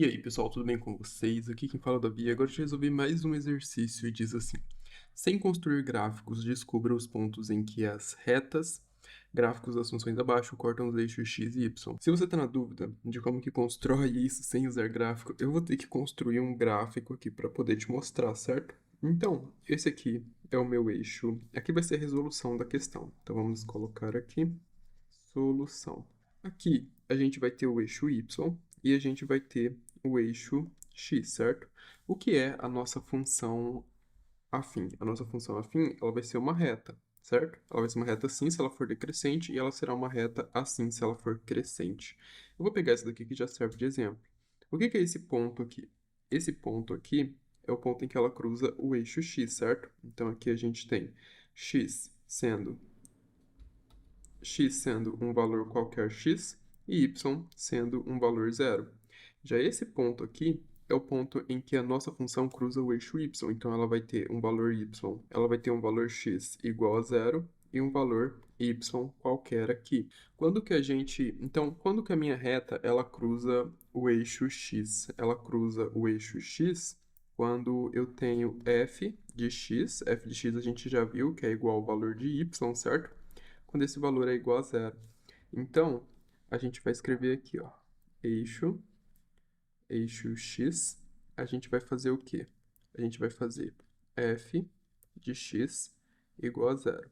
E aí, pessoal, tudo bem com vocês? Aqui quem fala é o Davi. Agora eu te resolvi mais um exercício e diz assim: sem construir gráficos, descubra os pontos em que as retas, gráficos das funções abaixo, cortam os eixos x e y. Se você está na dúvida de como que constrói isso sem usar gráfico, eu vou ter que construir um gráfico aqui para poder te mostrar, certo? Então, esse aqui é o meu eixo. Aqui vai ser a resolução da questão. Então, vamos colocar aqui, solução. Aqui a gente vai ter o eixo y e a gente vai ter o eixo x, certo? O que é a nossa função afim? A nossa função afim, ela vai ser uma reta, certo? Ela vai ser uma reta assim se ela for decrescente e ela será uma reta assim se ela for crescente. Eu vou pegar essa daqui que já serve de exemplo. O que é esse ponto aqui? Esse ponto aqui é o ponto em que ela cruza o eixo x, certo? Então aqui a gente tem x sendo um valor qualquer x e y sendo um valor zero. Já esse ponto aqui é o ponto em que a nossa função cruza o eixo y, então ela vai ter um valor y, ela vai ter um valor x igual a zero e um valor y qualquer aqui. Quando que a minha reta ela cruza o eixo x? Ela cruza o eixo x quando eu tenho f de x a gente já viu que é igual ao valor de y, certo? Quando esse valor é igual a zero. Então, a gente vai escrever aqui, ó, eixo x, a gente vai fazer o quê? A gente vai fazer f de x igual a zero.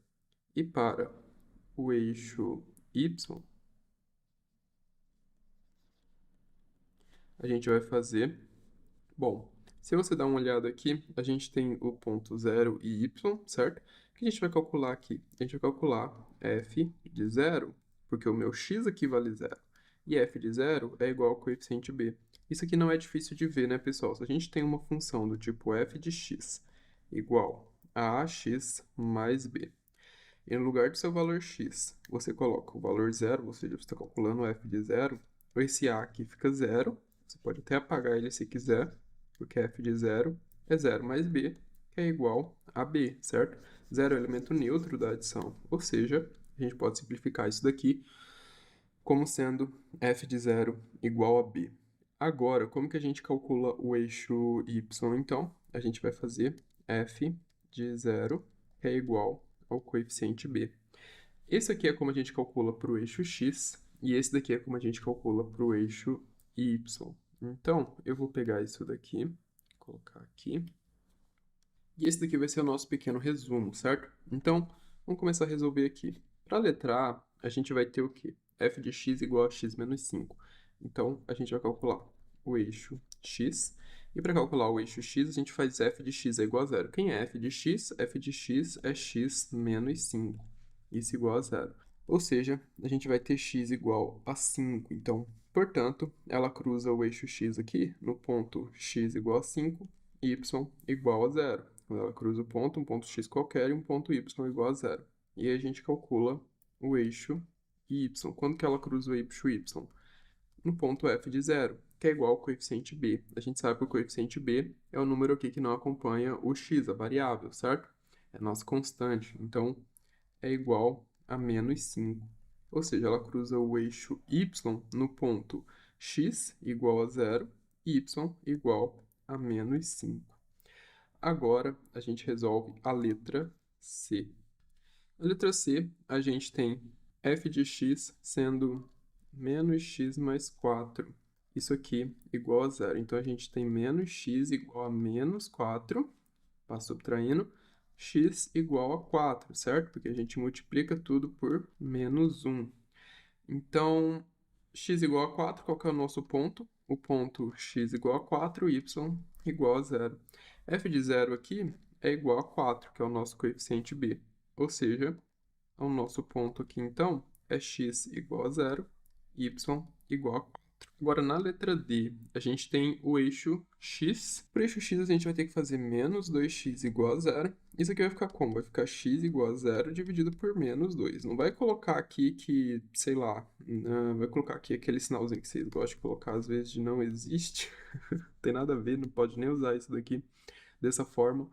E para o eixo y, a gente vai fazer... Bom, se você dar uma olhada aqui, a gente tem o ponto 0 e y, certo? O que a gente vai calcular aqui? A gente vai calcular f de zero, porque o meu x aqui vale zero. E f de zero é igual ao coeficiente b. Isso aqui não é difícil de ver, né, pessoal? Se a gente tem uma função do tipo f de x igual a ax mais b, e no lugar do seu valor x, você coloca o valor zero, ou seja, você está calculando o f de zero, esse a aqui fica zero, você pode até apagar ele se quiser, porque f de zero é zero mais b, que é igual a b, certo? Zero é o elemento neutro da adição, ou seja, a gente pode simplificar isso daqui como sendo f de zero igual a b. Agora, como que a gente calcula o eixo y, então? A gente vai fazer f de zero é igual ao coeficiente b. Esse aqui é como a gente calcula para o eixo x, e esse daqui é como a gente calcula para o eixo y. Então, eu vou pegar isso daqui, colocar aqui, e esse daqui vai ser o nosso pequeno resumo, certo? Então, vamos começar a resolver aqui. Para a letra A, a gente vai ter o quê? f de x igual a x menos 5. Então, a gente vai calcular o eixo x, e para calcular o eixo x, a gente faz f de x é igual a zero. Quem é f de x? f de x é x menos 5. Isso igual a zero. Ou seja, a gente vai ter x igual a 5. Então, portanto, ela cruza o eixo x aqui no ponto x igual a 5, y igual a zero. Quando ela cruza o ponto, um ponto x qualquer e um ponto y igual a zero. E aí a gente calcula o eixo y. Quando que ela cruza o eixo y? No ponto f de zero, que é igual ao coeficiente b. A gente sabe que o coeficiente b é o número aqui que não acompanha o x, a variável, certo? É a nossa constante. Então, é igual a menos 5. Ou seja, ela cruza o eixo y no ponto x igual a zero e y igual a menos 5. Agora, a gente resolve a letra C. Na letra C, a gente tem f de x sendo menos x mais 4. Isso aqui igual a zero. Então, a gente tem menos x igual a menos 4, passo subtraindo, x igual a 4, certo? Porque a gente multiplica tudo por menos 1. Então, x igual a 4, qual que é o nosso ponto? O ponto x igual a 4, y igual a zero. F de zero aqui é igual a 4, que é o nosso coeficiente b. Ou seja, o nosso ponto aqui, então, é x igual a zero, y igual a 4. Agora, na letra D, a gente tem o eixo x. Para o eixo x, a gente vai ter que fazer menos 2x igual a zero. Isso aqui vai ficar como? Vai ficar x igual a zero dividido por menos 2. Não vai colocar aqui que, sei lá, vai colocar aqui aquele sinalzinho que vocês gostam de colocar, às vezes, de não existe. Não tem nada a ver, não pode nem usar isso daqui dessa forma.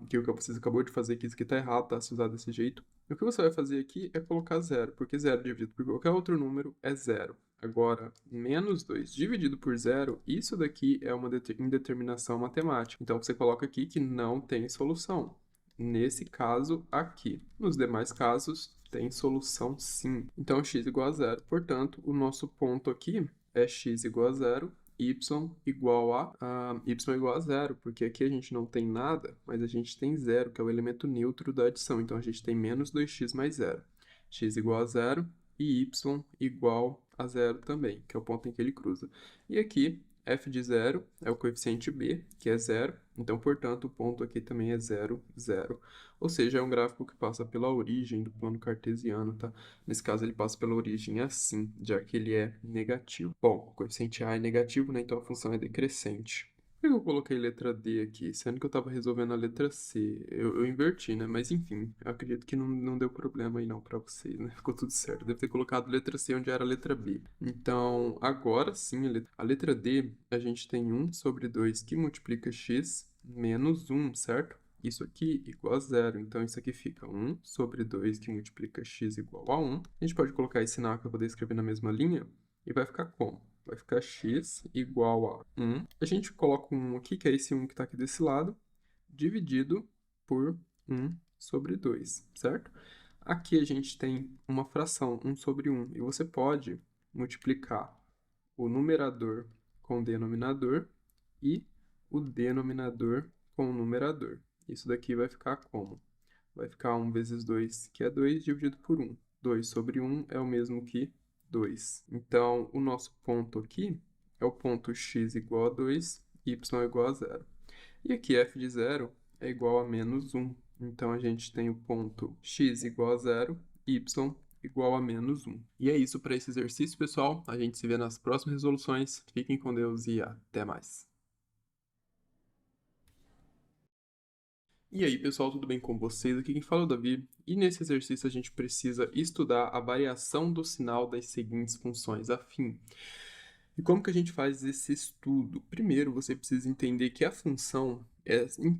Que o que vocês acabou de fazer aqui, isso aqui tá errado, tá? Se usar desse jeito. E o que você vai fazer aqui é colocar zero, porque zero dividido por qualquer outro número é zero. Agora, menos 2 dividido por zero, isso daqui é uma indeterminação matemática. Então, você coloca aqui que não tem solução. Nesse caso aqui. Nos demais casos, tem solução sim. Então, x igual a zero. Portanto, o nosso ponto aqui é x igual a zero, y igual a zero, porque aqui a gente não tem nada, mas a gente tem zero, que é o elemento neutro da adição. Então, a gente tem menos 2x mais zero. X igual a zero e y igual a zero também, que é o ponto em que ele cruza. E aqui, f de zero é o coeficiente b, que é zero, então, portanto, o ponto aqui também é 0, 0. Ou seja, é um gráfico que passa pela origem do plano cartesiano, tá? Nesse caso, ele passa pela origem assim, já que ele é negativo. Bom, o coeficiente a é negativo, né? Então a função é decrescente. Por que eu coloquei letra D aqui, sendo que eu estava resolvendo a letra C? Eu inverti, né? Mas enfim, eu acredito que não deu problema aí não para vocês, né? Ficou tudo certo. Deve ter colocado letra C onde era a letra B. Então, agora sim, a letra D, a gente tem 1 sobre 2 que multiplica x menos 1, certo? Isso aqui igual a zero. Então, isso aqui fica 1 sobre 2 que multiplica x igual a 1. A gente pode colocar esse sinal para poder escrever na mesma linha. E vai ficar como? Vai ficar x igual a 1. A gente coloca um 1 aqui, que é esse 1 que está aqui desse lado, dividido por 1 sobre 2, certo? Aqui a gente tem uma fração, 1 sobre 1. E você pode multiplicar o numerador com o denominador e o denominador com o numerador. Isso daqui vai ficar como? Vai ficar 1 vezes 2, que é 2, dividido por 1. 2 sobre 1 é o mesmo que 2. Então, o nosso ponto aqui é o ponto x igual a 2, y igual a 0. E aqui f de 0 é igual a menos 1. Então, a gente tem o ponto x igual a 0, y igual a menos 1. E é isso para esse exercício, pessoal. A gente se vê nas próximas resoluções. Fiquem com Deus e até mais. E aí, pessoal, tudo bem com vocês? Aqui quem fala é o Davi, e nesse exercício a gente precisa estudar a variação do sinal das seguintes funções afim. E como que a gente faz esse estudo? Primeiro, você precisa entender que a função,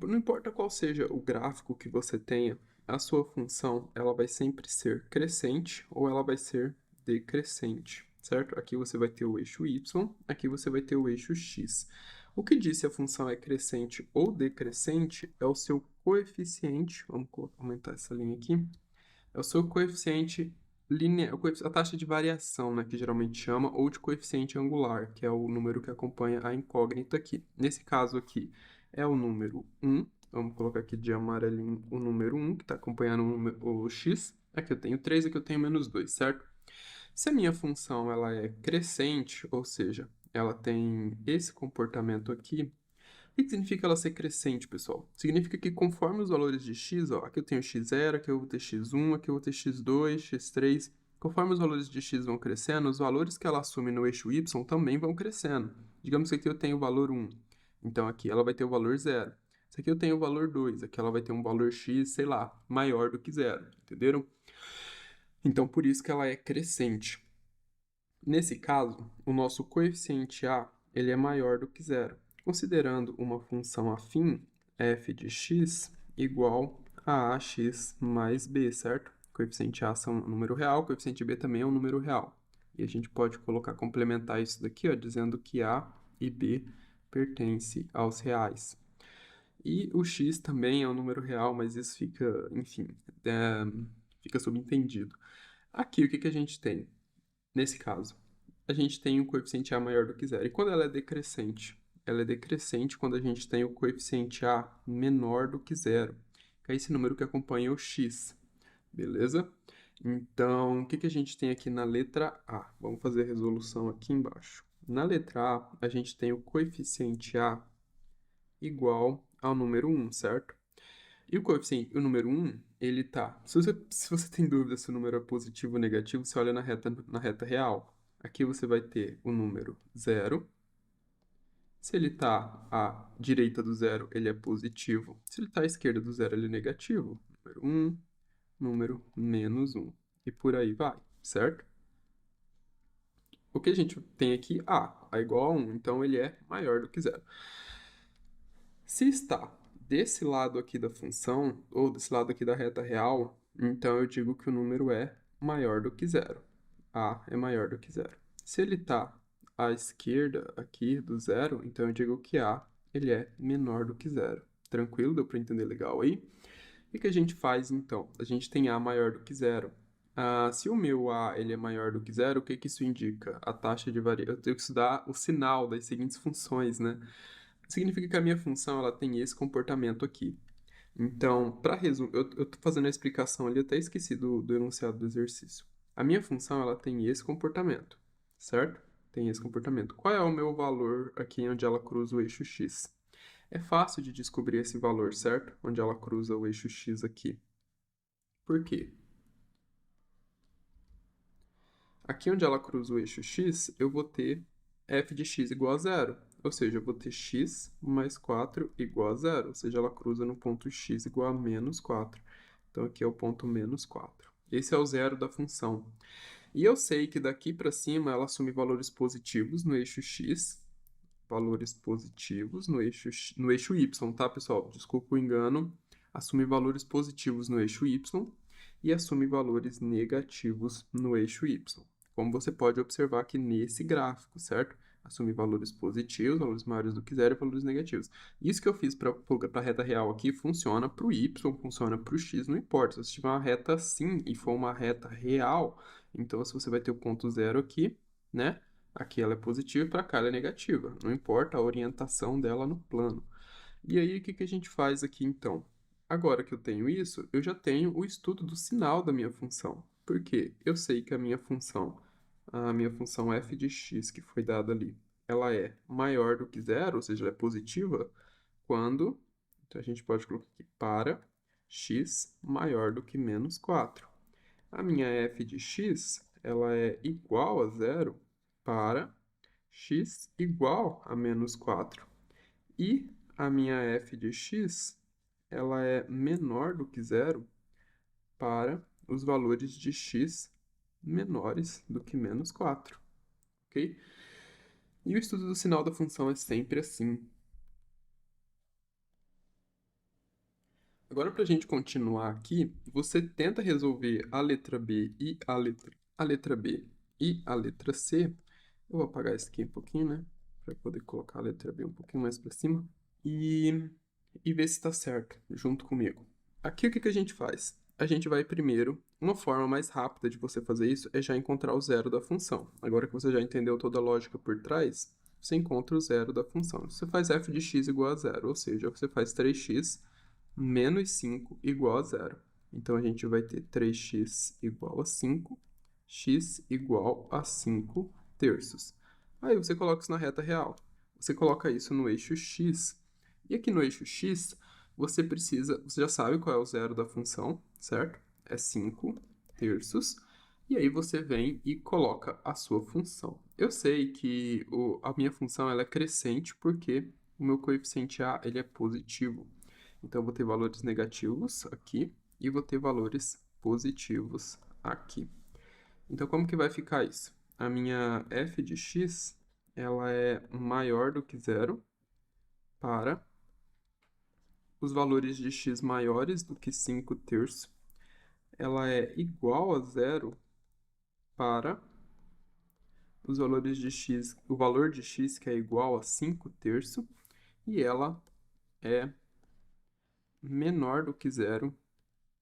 não importa qual seja o gráfico que você tenha, a sua função ela vai sempre ser crescente ou ela vai ser decrescente, certo? Aqui você vai ter o eixo y, aqui você vai ter o eixo x. O que diz se a função é crescente ou decrescente é o seu coeficiente, vamos aumentar essa linha aqui, é o seu coeficiente linear, a taxa de variação, né, que geralmente chama, ou de coeficiente angular, que é o número que acompanha a incógnita aqui. Nesse caso aqui é o número 1, vamos colocar aqui de amarelinho o número 1, que está acompanhando o x. Aqui eu tenho 3, aqui eu tenho menos 2, certo? Se a minha função ela é crescente, ou seja, ela tem esse comportamento aqui, o que significa ela ser crescente, pessoal? Significa que conforme os valores de x, ó, aqui eu tenho x0, aqui eu vou ter x1, aqui eu vou ter x2, x3, conforme os valores de x vão crescendo, os valores que ela assume no eixo y também vão crescendo. Digamos que aqui eu tenho o valor 1, então aqui ela vai ter o valor 0. Se aqui eu tenho o valor 2, aqui ela vai ter um valor x, sei lá, maior do que 0, entenderam? Então, por isso que ela é crescente. Nesse caso, o nosso coeficiente a ele é maior do que zero, considerando uma função afim, f de x igual a ax mais b, certo? Coeficiente a é um número real, coeficiente b também é um número real. E a gente pode complementar isso daqui, ó, dizendo que a e b pertencem aos reais. E o x também é um número real, mas isso fica, enfim, fica subentendido. Aqui, o que a gente tem? Nesse caso, a gente tem um coeficiente a maior do que zero. E quando ela é decrescente? Ela é decrescente quando a gente tem o coeficiente a menor do que zero, que é esse número que acompanha o x, beleza? Então, o que a gente tem aqui na letra A? Vamos fazer a resolução aqui embaixo. Na letra A, a gente tem o coeficiente a igual ao número 1, certo? E o coeficiente, o número 1, ele tá. Se você tem dúvida se o número é positivo ou negativo, você olha na reta real. Aqui você vai ter o número 0. Se ele está à direita do zero, ele é positivo. Se ele está à esquerda do zero, ele é negativo. Número 1, número menos 1. E por aí vai, certo? O que a gente tem aqui? A é igual a 1, então ele é maior do que zero. Se está desse lado aqui da função, ou desse lado aqui da reta real, então eu digo que o número é maior do que zero. A é maior do que zero, Se ele está à esquerda aqui do zero, então eu digo que A ele é menor do que zero. Tranquilo? Deu para entender legal aí? O que a gente faz então? A gente tem A maior do que zero. Se o meu A ele é maior do que zero, o que isso indica? A taxa de variação. Eu tenho que estudar o sinal das seguintes funções, né? Significa que a minha função ela tem esse comportamento aqui. Então, para resumir, eu estou fazendo a explicação ali, até esqueci do enunciado do exercício. A minha função ela tem esse comportamento, certo? Tem esse comportamento. Qual é o meu valor aqui onde ela cruza o eixo x? É fácil de descobrir esse valor, certo? Onde ela cruza o eixo x aqui. Por quê? Aqui onde ela cruza o eixo x, eu vou ter f de x igual a zero. Ou seja, eu vou ter x mais 4 igual a zero. Ou seja, ela cruza no ponto x igual a menos 4. Então, aqui é o ponto menos 4. Esse é o zero da função. E eu sei que daqui para cima ela assume valores positivos no eixo x, valores positivos no eixo y, tá, pessoal? Desculpa o engano. Assume valores positivos no eixo y e assume valores negativos no eixo y. Como você pode observar aqui nesse gráfico, certo? Assume valores positivos, valores maiores do que zero e valores negativos. Isso que eu fiz para a reta real aqui funciona para o y, funciona para o x, não importa. Se você tiver uma reta assim e for uma reta real, então se você vai ter o ponto zero aqui, né? Aqui ela é positiva e para cá ela é negativa. Não importa a orientação dela no plano. E aí, o que a gente faz aqui então? Agora que eu tenho isso, eu já tenho o estudo do sinal da minha função. Por quê? Eu sei que a minha função f de x que foi dada ali, ela é maior do que zero, ou seja, ela é positiva, quando, então a gente pode colocar aqui, para x maior do que menos 4. A minha f de x, ela é igual a zero para x igual a menos 4. E a minha f de x, ela é menor do que zero para os valores de x menores do que menos 4, ok? E o estudo do sinal da função é sempre assim. Agora, para a gente continuar aqui, você tenta resolver a letra B e a letra B e a letra C. Eu vou apagar isso aqui um pouquinho, né? Para poder colocar a letra B um pouquinho mais para cima. E ver se está certo, junto comigo. Aqui o que a gente faz? A gente vai primeiro, uma forma mais rápida de você fazer isso é já encontrar o zero da função. Agora que você já entendeu toda a lógica por trás, você encontra o zero da função. Você faz f de x igual a zero, ou seja, você faz 3x menos 5 igual a zero. Então, a gente vai ter 3x igual a 5, x igual a 5 terços. Aí, você coloca isso na reta real. Você coloca isso no eixo x. E aqui no eixo x, você já sabe qual é o zero da função, certo? É 5 terços. E aí você vem e coloca a sua função. Eu sei que a minha função ela é crescente porque o meu coeficiente a ele é positivo. Então, eu vou ter valores negativos aqui e vou ter valores positivos aqui. Então, como que vai ficar isso? A minha f de x, ela é maior do que zero para os valores de x maiores do que 5 terços. Ela é igual a zero para os valores de x, o valor de x que é igual a 5 terços. E ela é menor do que zero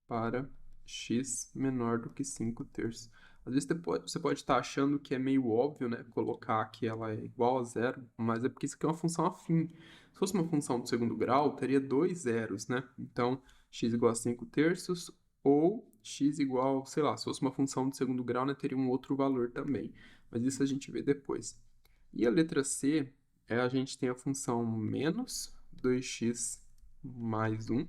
para x menor do que 5 terços. Às vezes você pode estar achando que é meio óbvio, né, colocar que ela é igual a zero, mas é porque isso aqui é uma função afim. Se fosse uma função do segundo grau, teria dois zeros, né? Então, x igual a 5 terços ou x igual, sei lá, se fosse uma função do segundo grau, né, teria um outro valor também. Mas isso a gente vê depois. E a letra C, a gente tem a função menos 2x mais 1.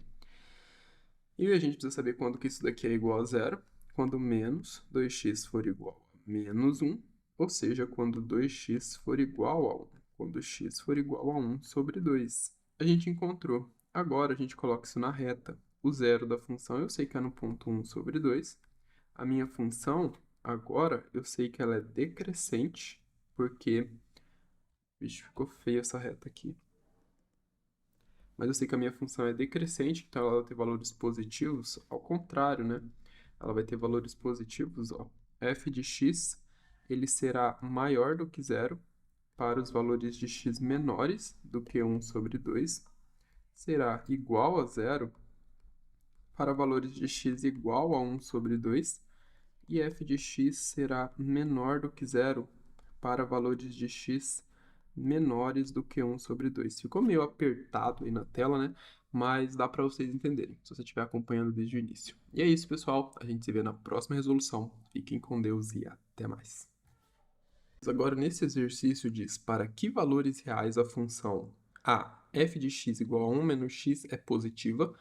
E a gente precisa saber quando que isso daqui é igual a zero. Quando menos 2x for igual a menos 1, ou seja, quando 2x for igual a 1. Quando x for igual a 1 sobre 2. A gente encontrou. Agora a gente coloca isso na reta. O zero da função eu sei que é no ponto 1 sobre 2. A minha função, agora, eu sei que ela é decrescente, porque... Vixe, ficou feia essa reta aqui. Mas eu sei que a minha função é decrescente, então ela vai ter valores positivos, ao contrário, né? Ela vai ter valores positivos, ó. F de x ele será maior do que zero para os valores de x menores do que 1 sobre 2, será igual a zero para valores de x igual a 1 sobre 2, e f de x será menor do que zero para valores de x menores do que 1 sobre 2. Ficou meio apertado aí na tela, né? Mas dá para vocês entenderem, se você estiver acompanhando desde o início. E é isso, pessoal. A gente se vê na próxima resolução. Fiquem com Deus e até mais. Agora, nesse exercício, diz para que valores reais a função a f de x igual a 1 menos x é positiva,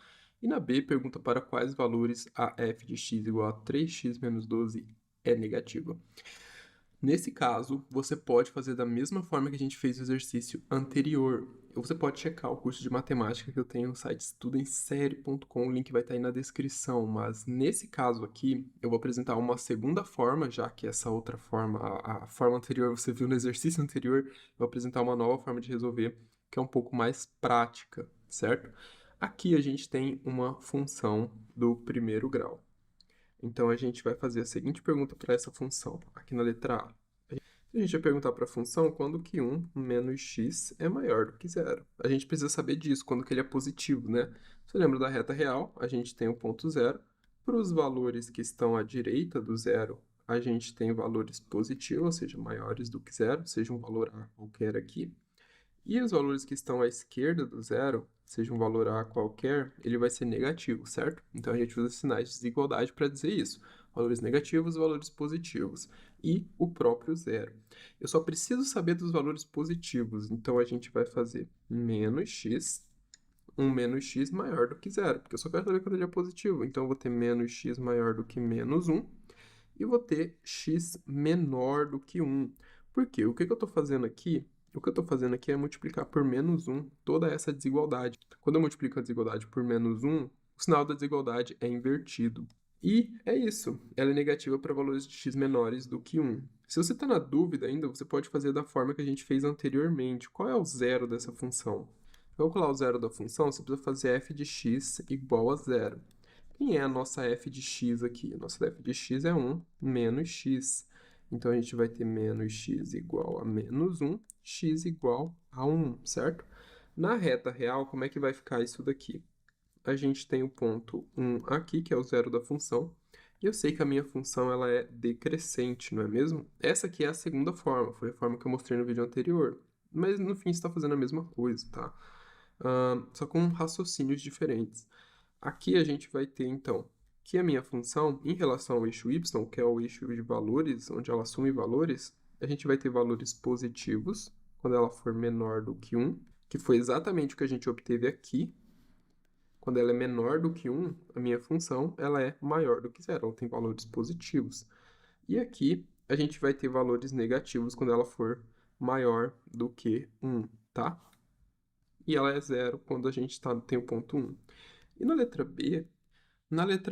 e na B pergunta para quais valores a f de x igual a 3x menos 12 é negativa. Nesse caso, você pode fazer da mesma forma que a gente fez o exercício anterior. Você pode checar o curso de matemática que eu tenho no site estudaemsério.com, o link vai estar aí na descrição, mas nesse caso aqui, eu vou apresentar uma segunda forma, já que essa outra forma, a forma anterior você viu no exercício anterior, eu vou apresentar uma nova forma de resolver, que é um pouco mais prática, certo? Aqui a gente tem uma função do primeiro grau. Então, a gente vai fazer a seguinte pergunta para essa função. Aqui na letra A, a gente vai perguntar para a função quando que 1 menos x é maior do que zero. A gente precisa saber disso, quando que ele é positivo, né? Você lembra da reta real? A gente tem o ponto zero. Para os valores que estão à direita do zero, a gente tem valores positivos, ou seja, maiores do que zero, seja um valor A qualquer aqui. E os valores que estão à esquerda do zero, seja um valor A qualquer, ele vai ser negativo, certo? Então, a gente usa sinais de desigualdade para dizer isso. Valores negativos, valores positivos. E o próprio zero. Eu só preciso saber dos valores positivos, então a gente vai fazer menos x, um menos x maior do que zero, porque eu só quero saber quando ele é positivo. Então, eu vou ter menos x maior do que menos 1, e vou ter x menor do que 1. Por quê? O que eu estou fazendo aqui? O que eu estou fazendo aqui é multiplicar por menos 1 toda essa desigualdade. Quando eu multiplico a desigualdade por menos 1, o sinal da desigualdade é invertido. E é isso, ela é negativa para valores de x menores do que 1. Se você está na dúvida ainda, você pode fazer da forma que a gente fez anteriormente. Qual é o zero dessa função? Para calcular o zero da função, você precisa fazer f de x igual a zero. Quem é a nossa f de x aqui? A nossa f de x é 1 menos x. Então, a gente vai ter menos x igual a menos 1, x igual a 1, certo? Na reta real, como é que vai ficar isso daqui? A gente tem o ponto 1 aqui, que é o zero da função, e eu sei que a minha função ela é decrescente, não é mesmo? Essa aqui é a segunda forma, foi a forma que eu mostrei no vídeo anterior, mas no fim está fazendo a mesma coisa, tá? Só com raciocínios diferentes. Aqui a gente vai ter, então, que a minha função, em relação ao eixo y, que é o eixo de valores, onde ela assume valores, a gente vai ter valores positivos, quando ela for menor do que 1, que foi exatamente o que a gente obteve aqui. Quando ela é menor do que 1, a minha função ela é maior do que zero, ela tem valores positivos. E aqui a gente vai ter valores negativos quando ela for maior do que 1, tá? E ela é zero quando a gente tem o ponto 1. E na letra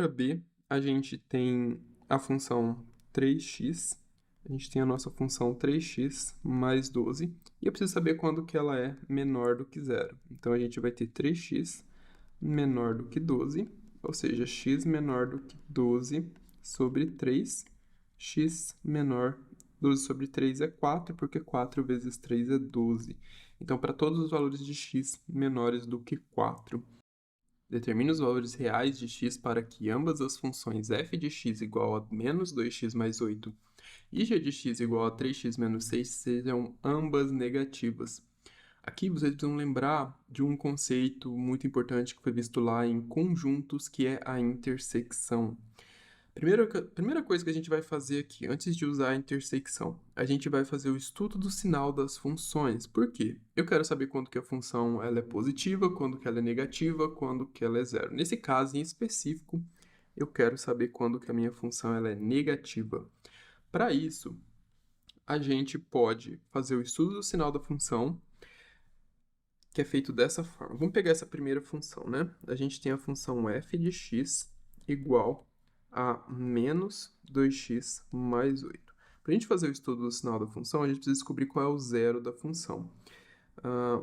B, a gente tem a função 3x, a gente tem a nossa função 3x mais 12, e eu preciso saber quando que ela é menor do que zero. Então, a gente vai ter 3x menor do que 12, ou seja, x menor do que 12 sobre 3, x menor, 12 sobre 3 é 4, porque 4 vezes 3 é 12. Então, para todos os valores de x menores do que 4, determine os valores reais de x para que ambas as funções f de x igual a menos 2x mais 8 e g de x igual a 3x menos 6 sejam ambas negativas. Aqui vocês precisam lembrar de um conceito muito importante que foi visto lá em conjuntos, que é a intersecção. Primeira coisa que a gente vai fazer aqui, antes de usar a intersecção, a gente vai fazer o estudo do sinal das funções. Por quê? Eu quero saber quando que a função ela é positiva, quando que ela é negativa, quando que ela é zero. Nesse caso em específico, eu quero saber quando que a minha função ela é negativa. Para isso, a gente pode fazer o estudo do sinal da função, que é feito dessa forma. Vamos pegar essa primeira função, né? A gente tem a função f de x igual a menos 2x mais 8. Para a gente fazer o estudo do sinal da função, a gente precisa descobrir qual é o zero da função.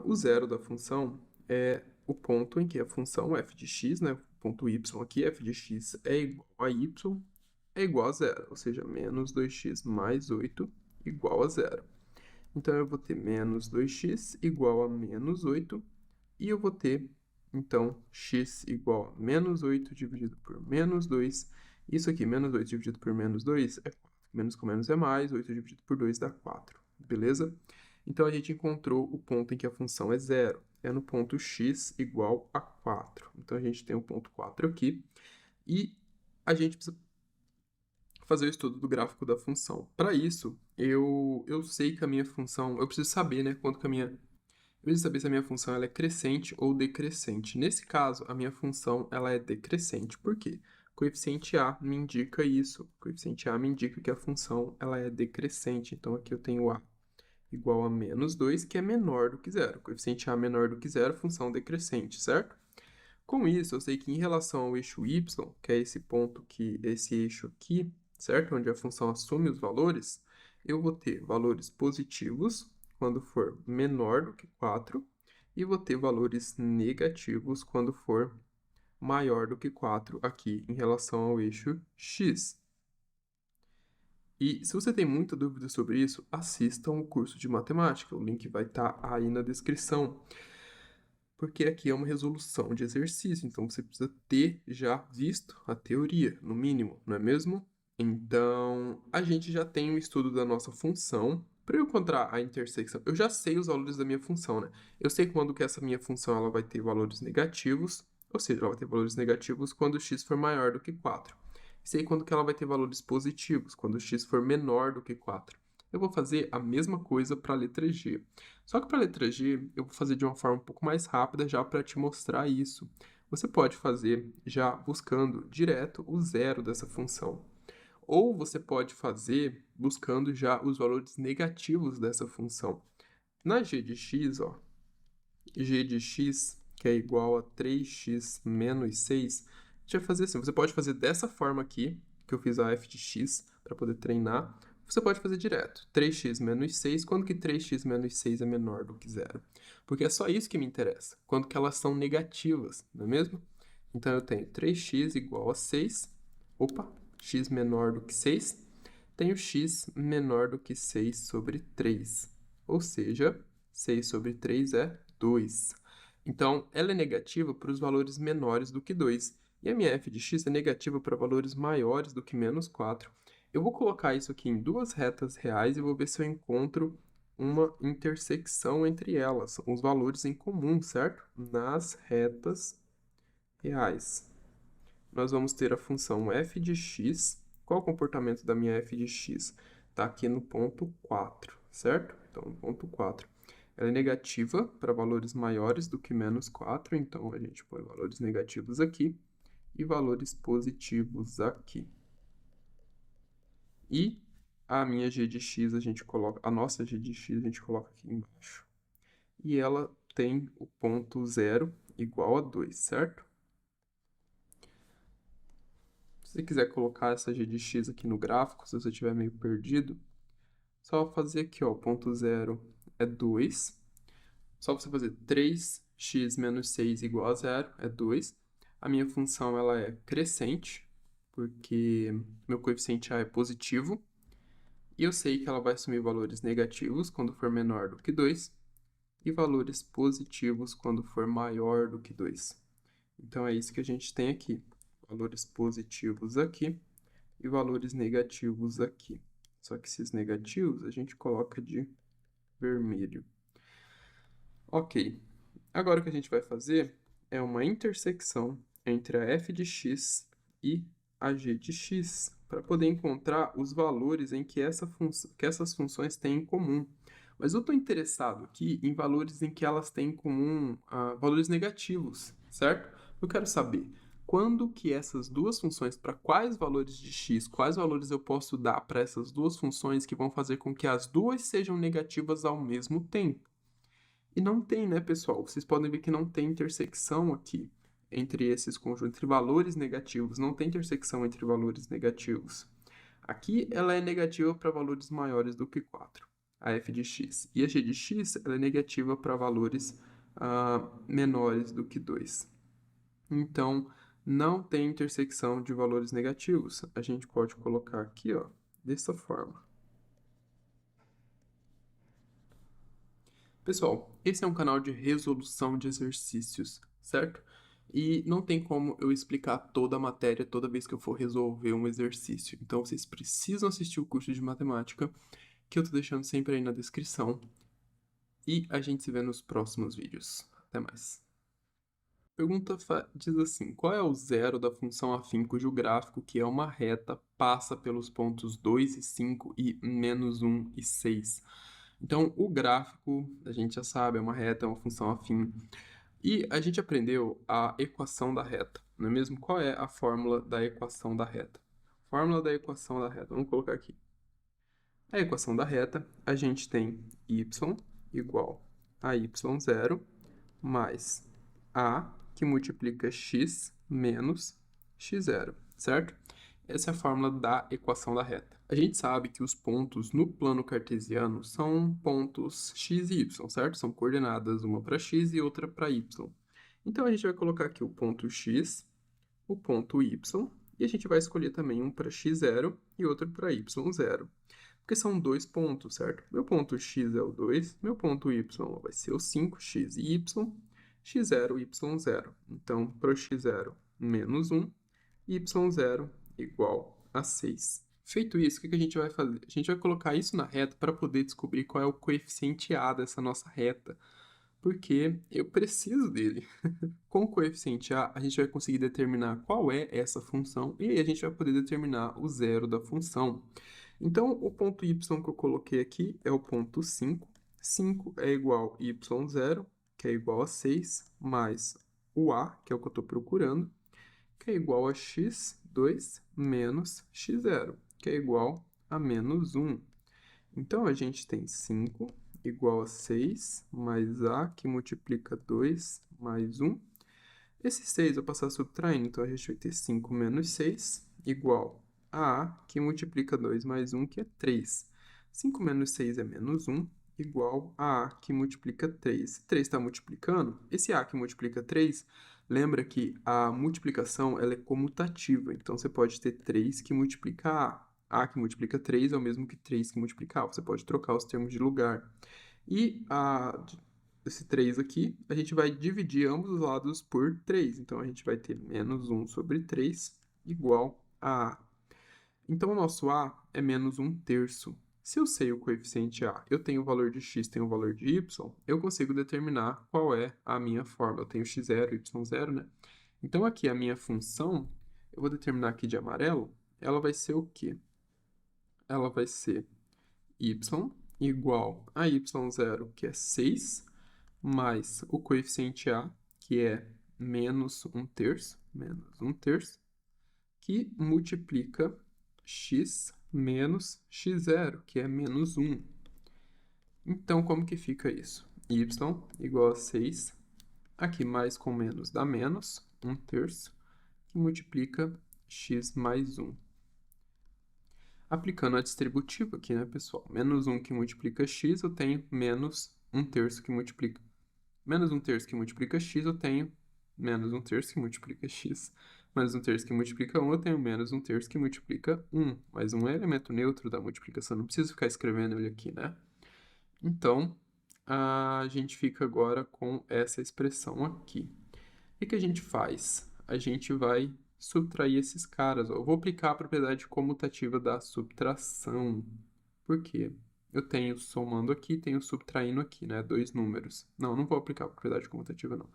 O zero da função é o ponto em que a função f de x, né, o ponto y aqui, f de x é igual a y, é igual a zero, ou seja, menos 2x mais 8. igual a zero. Então, eu vou ter menos 2x igual a menos 8, e eu vou ter, então, x igual a menos 8 dividido por menos 2. Isso aqui, menos 8 dividido por menos 2 é 4. Menos com menos é mais, 8 dividido por 2 dá 4, beleza? Então, a gente encontrou o ponto em que a função é zero. É no ponto x igual a 4. Então, a gente tem o ponto 4 aqui. E a gente precisa fazer o estudo do gráfico da função. Para isso, eu sei que a minha função... Eu preciso saber, né, quanto que a minha... Eu preciso saber se a minha função ela é crescente ou decrescente. Nesse caso, a minha função ela é decrescente. Por quê? Coeficiente A me indica isso. Coeficiente A me indica que a função ela é decrescente. Então, aqui eu tenho A igual a menos 2, que é menor do que zero. Coeficiente A menor do que zero, função decrescente, certo? Com isso, eu sei que em relação ao eixo y, que é esse ponto que esse eixo aqui, certo? Onde a função assume os valores, eu vou ter valores positivos quando for menor do que 4 e vou ter valores negativos quando for maior do que 4 aqui em relação ao eixo x. E se você tem muita dúvida sobre isso, assista o curso de matemática. O link vai estar aí na descrição. Porque aqui é uma resolução de exercício, então você precisa ter já visto a teoria, no mínimo, não é mesmo? Então, a gente já tem o estudo da nossa função. Para eu encontrar a intersecção, eu já sei os valores da minha função, né? Eu sei quando que essa minha função ela vai ter valores negativos, ou seja, ela vai ter valores negativos quando x for maior do que 4. Sei quando que ela vai ter valores positivos, quando x for menor do que 4. Eu vou fazer a mesma coisa para a letra G. Só que para a letra G, eu vou fazer de uma forma um pouco mais rápida já para te mostrar isso. Você pode fazer já buscando direto o zero dessa função. Ou você pode fazer buscando já os valores negativos dessa função. Na g de x, ó, g de x, que é igual a 3x menos 6, a gente vai fazer assim, você pode fazer dessa forma aqui, que eu fiz a f de x para poder treinar, você pode fazer direto, 3x menos 6, quando que 3x menos 6 é menor do que zero? Porque é só isso que me interessa, quando que elas são negativas, não é mesmo? Então, eu tenho 3x igual a 6, opa, x menor do que 6, tenho x menor do que 6 sobre 3, ou seja, 6 sobre 3 é 2. Então, ela é negativa para os valores menores do que 2. E a minha f de x é negativa para valores maiores do que menos 4. Eu vou colocar isso aqui em duas retas reais e vou ver se eu encontro uma intersecção entre elas, os valores em comum, certo? Nas retas reais. Nós vamos ter a função f de x. Qual o comportamento da minha f de x? Está aqui no ponto 4, certo? Então, no ponto 4. Ela é negativa para valores maiores do que menos 4, então a gente põe valores negativos aqui e valores positivos aqui. E a minha g de x a gente coloca, a nossa g de x a gente coloca aqui embaixo. E ela tem o ponto 0 igual a 2, certo? Se você quiser colocar essa g de x aqui no gráfico, se você estiver meio perdido, só fazer aqui, ó, ponto 0 é 2. Só você fazer 3x menos 6 igual a 0 é 2. A minha função ela é crescente, porque meu coeficiente A é positivo. E eu sei que ela vai assumir valores negativos quando for menor do que 2 e valores positivos quando for maior do que 2. Então, é isso que a gente tem aqui. Valores positivos aqui e valores negativos aqui. Só que esses negativos a gente coloca de vermelho. Ok. Agora o que a gente vai fazer é uma intersecção entre a f de x e a g de x, para poder encontrar os valores em que essas funções têm em comum. Mas eu estou interessado aqui em valores em que elas têm em comum valores negativos, certo? Eu quero saber quando que essas duas funções, para quais valores de x, quais valores eu posso dar para essas duas funções que vão fazer com que as duas sejam negativas ao mesmo tempo. E não tem, né, pessoal? Vocês podem ver que não tem intersecção aqui entre esses conjuntos, entre valores negativos. Não tem intersecção entre valores negativos. Aqui ela é negativa para valores maiores do que 4, a f de x. E a g de x ela é negativa para valores menores do que 2. Então, não tem intersecção de valores negativos. A gente pode colocar aqui, ó, dessa forma. Pessoal, esse é um canal de resolução de exercícios, certo? E não tem como eu explicar toda a matéria toda vez que eu for resolver um exercício. Então vocês precisam assistir o curso de matemática, que eu tô deixando sempre aí na descrição. E a gente se vê nos próximos vídeos. Até mais. Pergunta diz assim: qual é o zero da função afim cujo gráfico, que é uma reta, passa pelos pontos 2 e 5 e -1 e 6? Então, o gráfico, a gente já sabe, é uma reta, é uma função afim. E a gente aprendeu a equação da reta, não é mesmo? Qual é a fórmula da equação da reta? Fórmula da equação da reta, vamos colocar aqui. A equação da reta, a gente tem y igual a y0 mais a que multiplica x menos x0, certo? Essa é a fórmula da equação da reta. A gente sabe que os pontos no plano cartesiano são pontos x e y, certo? São coordenadas uma para x e outra para y. Então a gente vai colocar aqui o ponto x, o ponto y, e a gente vai escolher também um para x0 e outro para y0. Porque são dois pontos, certo? Meu ponto x é o 2, meu ponto y vai ser o 5, x e y, x0, y0. Então, para o x0, menos 1, y0 igual a 6. Feito isso, o que a gente vai fazer? A gente vai colocar isso na reta para poder descobrir qual é o coeficiente A dessa nossa reta, porque eu preciso dele. Com o coeficiente A, a gente vai conseguir determinar qual é essa função e aí a gente vai poder determinar o zero da função. Então, o ponto y que eu coloquei aqui é o ponto 5. 5 é igual a y0, que é igual a 6, mais o a, que é o que eu estou procurando, que é igual a x2 menos x0, que é igual a menos 1. Então, a gente tem 5 igual a 6 mais a, que multiplica 2 mais 1. Esse 6 eu vou passar subtraindo, então a gente vai ter 5 menos 6 igual a que multiplica 2 mais 1, que é 3. 5 menos 6 é menos 1, igual a que multiplica 3. Se 3 está multiplicando, esse a que multiplica 3, lembra que a multiplicação ela é comutativa, então você pode ter 3 que multiplica a. A que multiplica 3 é o mesmo que 3 que multiplica a. Você pode trocar os termos de lugar. E esse 3 aqui, a gente vai dividir ambos os lados por 3. Então, a gente vai ter menos 1 sobre 3 igual a A. Então, o nosso A é menos 1/3. Se eu sei o coeficiente A, eu tenho o valor de x, tenho o valor de y, eu consigo determinar qual é a minha fórmula. Eu tenho x0, y0, né? Então, aqui a minha função, eu vou determinar aqui de amarelo, ela vai ser o quê? Ela vai ser y igual a y0, que é 6, mais o coeficiente A, que é menos 1/3, que multiplica x menos x0, que é menos 1. Então, como que fica isso? Y igual a 6, aqui mais com menos dá menos 1/3, que multiplica x mais 1. Aplicando a distributiva aqui, né, pessoal? Menos 1 que multiplica x, eu tenho menos 1/3 que multiplica menos 1/3 que multiplica x, eu tenho menos 1/3 que multiplica x. Menos 1/3 que multiplica 1, eu tenho menos 1/3 que multiplica 1. Mas 1 é elemento neutro da multiplicação, não preciso ficar escrevendo ele aqui, né? Então, a gente fica agora com essa expressão aqui. O que a gente faz? A gente vai subtrair esses caras. Ó. Eu vou aplicar a propriedade comutativa da subtração. Por quê? Eu tenho somando aqui, tenho subtraindo aqui, né? Dois números. Não vou aplicar a propriedade comutativa, não.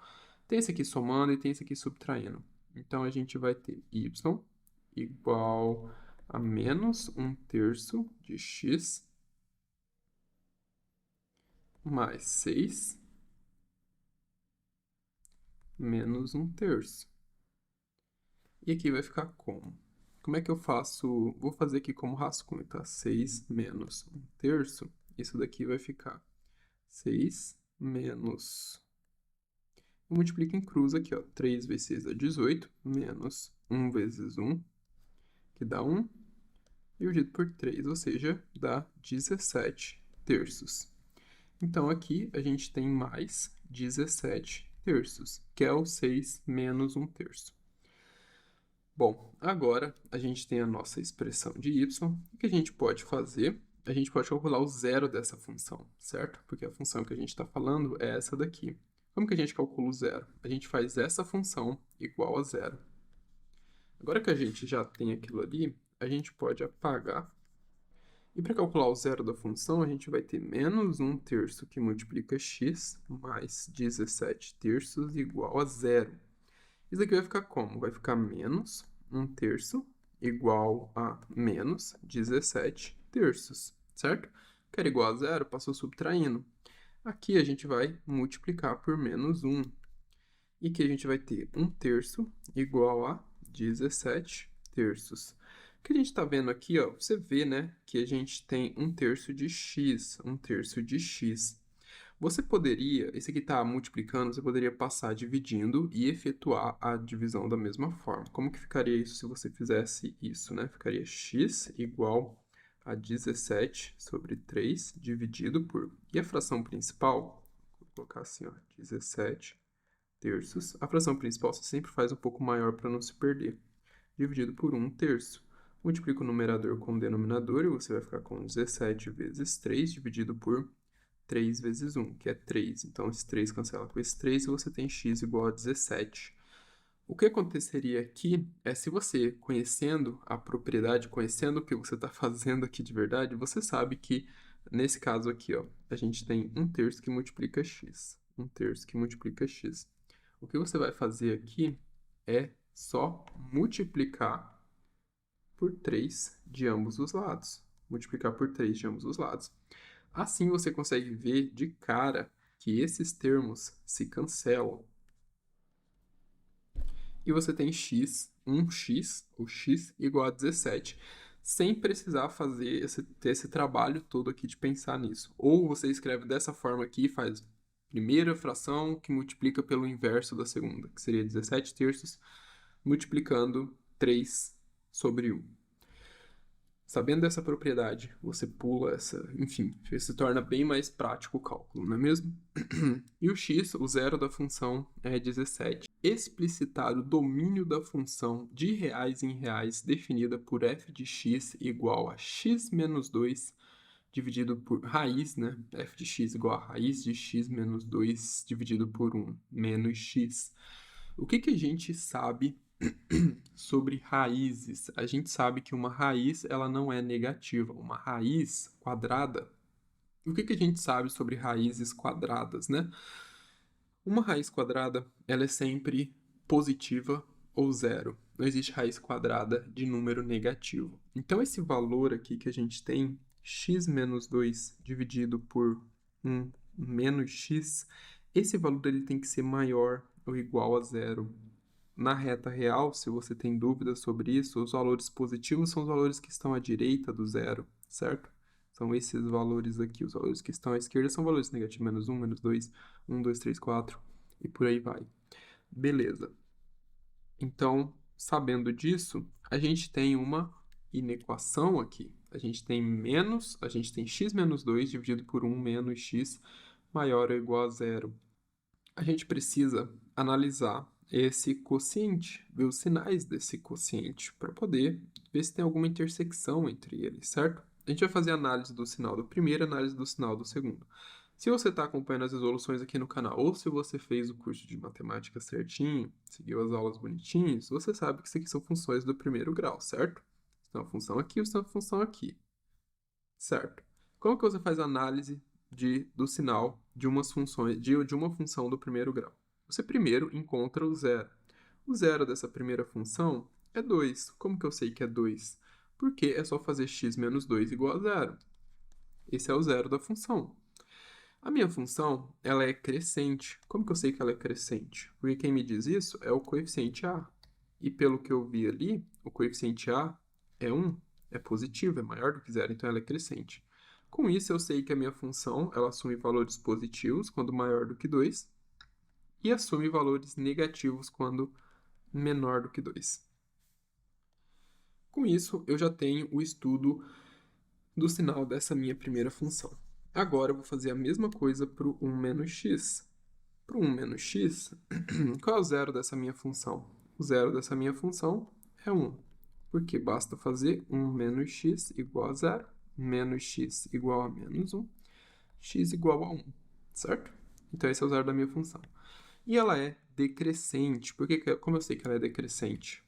Tem esse aqui somando e tem esse aqui subtraindo. Então, a gente vai ter y igual a menos 1/3 de x mais 6 menos 1/3. E aqui vai ficar como? Como é que eu faço? Vou fazer aqui como rascunho, tá? 6 menos 1/3. Isso daqui vai ficar 6 menos... Eu multiplico em cruz aqui, ó. 3 vezes 6 dá 18, menos 1 vezes 1, que dá 1, dividido por 3, ou seja, dá 17/3. Então, aqui a gente tem mais 17/3, que é o 6 menos 1/3. Bom, agora a gente tem a nossa expressão de y. O que a gente pode fazer? a gente pode calcular o zero dessa função, certo? Porque a função que a gente está falando é essa daqui. Como que a gente calcula o zero? A gente faz essa função igual a zero. Agora que a gente já tem aquilo ali, a gente pode apagar. E para calcular o zero da função, a gente vai ter menos 1 terço que multiplica x mais 17 terços igual a zero. Isso aqui vai ficar como? Vai ficar menos 1 terço igual a menos 17 terços, certo? Que era igual a zero, passou subtraindo. Aqui a gente vai multiplicar por menos 1. E que a gente vai ter 1 terço igual a 17 terços. O que a gente está vendo aqui, ó, você vê, né, que a gente tem 1 terço de x, 1 terço de x. Você poderia, esse aqui está multiplicando, você poderia passar dividindo e efetuar a divisão da mesma forma. Como que ficaria isso se você fizesse isso, né? Ficaria x igual a 17 sobre 3 dividido por... E a fração principal? Vou colocar assim, ó, 17 terços. A fração principal você sempre faz um pouco maior para não se perder. Dividido por 1 terço. Multiplica o numerador com o denominador e você vai ficar com 17 vezes 3 dividido por 3 vezes 1, que é 3. Então, esse 3 cancela com esse 3 e você tem x igual a 17. O que aconteceria aqui é se você, conhecendo a propriedade, conhecendo o que você está fazendo aqui de verdade, você sabe que, nesse caso aqui, ó, a gente tem 1 terço que multiplica x. 1 terço que multiplica x. O que você vai fazer aqui é só multiplicar por 3 de ambos os lados. Multiplicar por 3 de ambos os lados. Assim você consegue ver de cara que esses termos se cancelam. E você tem x, 1x, o x igual a 17, sem precisar ter esse trabalho todo aqui de pensar nisso. Ou você escreve dessa forma aqui e faz primeira fração que multiplica pelo inverso da segunda, que seria 17 terços, multiplicando 3 sobre 1. Sabendo dessa propriedade, você pula essa, enfim, se torna bem mais prático o cálculo, não é mesmo? E o x, o zero da função, é 17. Explicitar o domínio da função de reais em reais definida por f de x igual a x menos 2 dividido por raiz, né? F de x igual a raiz de x menos 2 dividido por 1 menos x. O que a gente sabe sobre raízes? A gente sabe que uma raiz ela não é negativa. Uma raiz quadrada. O que a gente sabe sobre raízes quadradas, né? Uma raiz quadrada ela é sempre positiva ou zero. Não existe raiz quadrada de número negativo. Então, esse valor aqui que a gente tem, x menos 2 dividido por 1 menos x, esse valor ele tem que ser maior ou igual a zero. Na reta real, se você tem dúvidas sobre isso, os valores positivos são os valores que estão à direita do zero, certo? São esses valores aqui. Os valores que estão à esquerda são valores negativos, menos 1, menos 2, 1, 2, 3, 4, e por aí vai. Beleza. Então, sabendo disso, a gente tem uma inequação aqui. A gente tem x menos 2 dividido por 1 menos x maior ou igual a zero. A gente precisa analisar esse quociente, ver os sinais desse quociente, para poder ver se tem alguma intersecção entre eles, certo? A gente vai fazer análise do sinal do primeiro e análise do sinal do segundo. Se você está acompanhando as resoluções aqui no canal, ou se você fez o curso de matemática certinho, seguiu as aulas bonitinhos, você sabe que isso aqui são funções do primeiro grau, certo? Você tem uma função aqui, você tem uma função aqui, certo? Como que você faz a análise do sinal de umas funções, de uma função do primeiro grau? Você primeiro encontra o zero. O zero dessa primeira função é 2. Como que eu sei que é 2? Porque é só fazer x menos 2 igual a zero. Esse é o zero da função. A minha função, ela é crescente. Como que eu sei que ela é crescente? Porque quem me diz isso é o coeficiente a. E pelo que eu vi ali, o coeficiente a é 1, é positivo, é maior do que zero, então ela é crescente. Com isso, eu sei que a minha função, ela assume valores positivos quando maior do que 2 e assume valores negativos quando menor do que 2. Com isso, eu já tenho o estudo do sinal dessa minha primeira função. Agora, eu vou fazer a mesma coisa para o 1 menos x. Para o 1 menos x, qual é o zero dessa minha função? O zero dessa minha função é 1, porque basta fazer 1 menos x igual a zero. menos x igual a menos 1, x igual a 1, certo? Então, esse é o zero da minha função. E ela é decrescente. Como eu sei que ela é decrescente?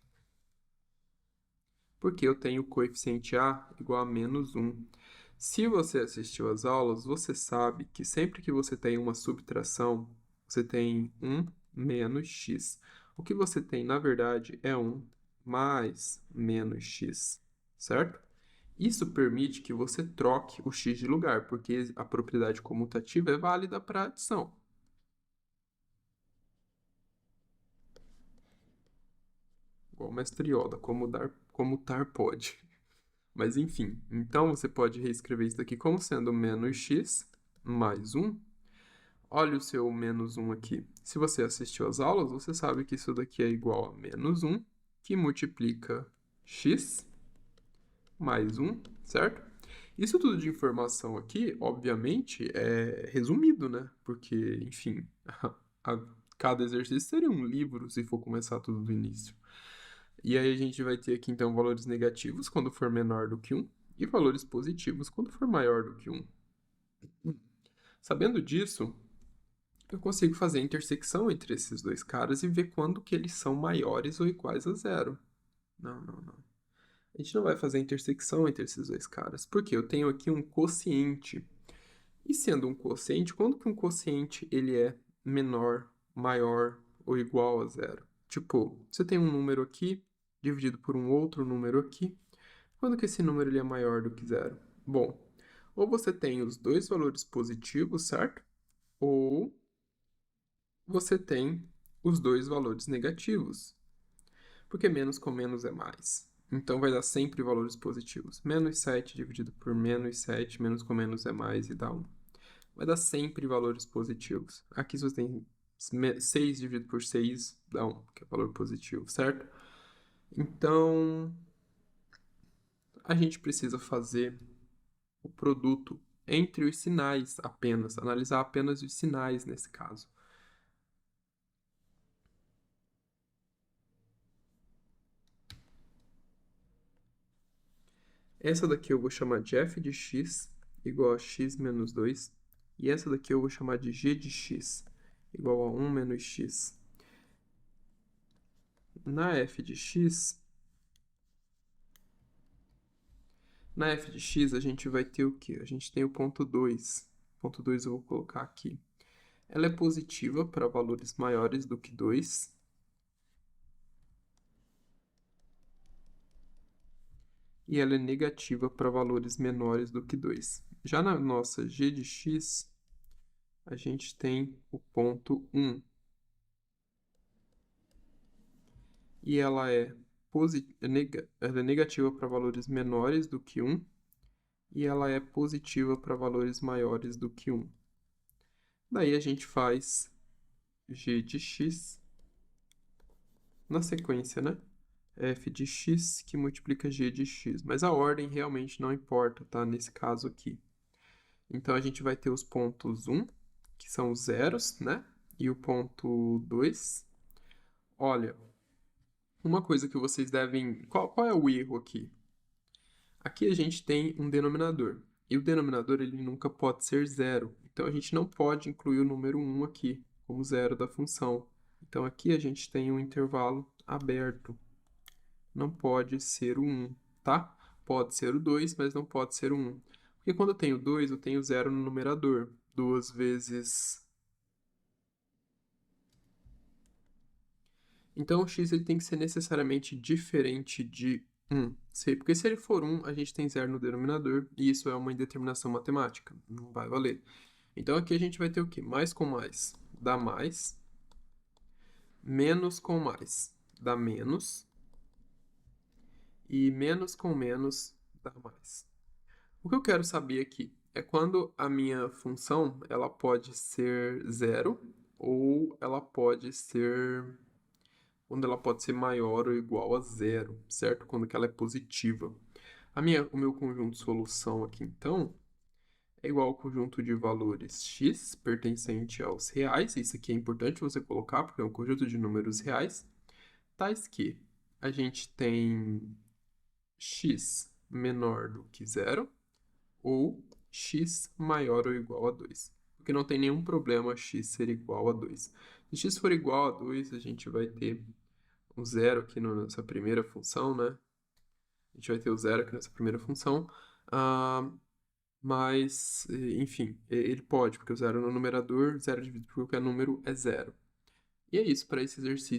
Porque eu tenho o coeficiente a igual a menos 1. Se você assistiu às aulas, você sabe que sempre que você tem uma subtração, você tem 1 menos x. O que você tem, na verdade, é 1 mais menos x, certo? Isso permite que você troque o x de lugar, porque a propriedade comutativa é válida para adição. Igual mestre Yoda, comutar pode. Mas enfim, então você pode reescrever isso daqui como sendo menos x mais 1. Olha o seu menos 1 aqui. Se você assistiu às aulas, você sabe que isso daqui é igual a menos 1, que multiplica x mais 1, certo? Isso tudo de informação aqui, obviamente, é resumido, né? Porque, enfim, a- cada exercício seria um livro se for começar tudo do início. E aí a gente vai ter aqui, então, valores negativos quando for menor do que 1 e valores positivos quando for maior do que 1. Sabendo disso, eu consigo fazer a intersecção entre esses dois caras e ver quando que eles são maiores ou iguais a zero. Não, não, não. A gente não vai fazer a intersecção entre esses dois caras, porque eu tenho aqui um quociente. E sendo um quociente, quando que um quociente ele é menor, maior ou igual a zero? Tipo, você tem um número aqui dividido por um outro número aqui. Quando que esse número ele é maior do que zero? Bom, ou você tem os dois valores positivos, certo? Ou você tem os dois valores negativos, porque menos com menos é mais. Então vai dar sempre valores positivos. Menos 7 dividido por menos 7, menos com menos é mais e dá 1. Vai dar sempre valores positivos. Aqui se você tem 6 dividido por 6, dá 1, que é valor positivo, certo? Então, a gente precisa fazer o produto entre os sinais apenas, analisar apenas os sinais nesse caso. Essa daqui eu vou chamar de f de x igual a x menos 2, e essa daqui eu vou chamar de g de x igual a 1 menos x. Na f de x, a gente vai ter o quê? A gente tem o ponto 2. Ponto 2 eu vou colocar aqui. Ela é positiva para valores maiores do que 2. E ela é negativa para valores menores do que 2. Já na nossa g de x, a gente tem o ponto 1. E ela é negativa para valores menores do que 1. E ela é positiva para valores maiores do que 1. Daí a gente faz g de x na sequência, né? F de x que multiplica g de x. Mas a ordem realmente não importa, tá? Nesse caso aqui. Então, a gente vai ter os pontos 1, que são os zeros, né? E o ponto 2. Olha, uma coisa que vocês devem... Qual é o erro aqui? Aqui a gente tem um denominador. E o denominador, ele nunca pode ser zero. Então, a gente não pode incluir o número 1 aqui, como zero da função. Então, aqui a gente tem um intervalo aberto. Não pode ser o 1, tá? Pode ser o 2, mas não pode ser o 1. Porque quando eu tenho 2, eu tenho 0 no numerador. 2 vezes... Então, o x ele tem que ser necessariamente diferente de 1. Porque se ele for 1, a gente tem 0 no denominador, e isso é uma indeterminação matemática. Não vai valer. Então, aqui a gente vai ter o quê? Mais com mais dá mais. Menos com mais dá menos. E menos com menos dá mais. O que eu quero saber aqui é quando a minha função ela pode ser zero ou ela pode ser quando ela pode ser maior ou igual a zero, certo? Quando que ela é positiva. O meu conjunto de solução aqui, então, é igual ao conjunto de valores x pertencente aos reais. Isso aqui é importante você colocar, porque é um conjunto de números reais, tais que a gente tem x menor do que zero ou x maior ou igual a 2. Porque não tem nenhum problema x ser igual a 2. Se x for igual a 2, a gente vai ter um zero aqui nessa primeira função, né? A gente vai ter o zero aqui nessa primeira função. Mas, enfim, ele pode, porque o zero no numerador, zero dividido por qualquer número é zero. E é isso para esse exercício.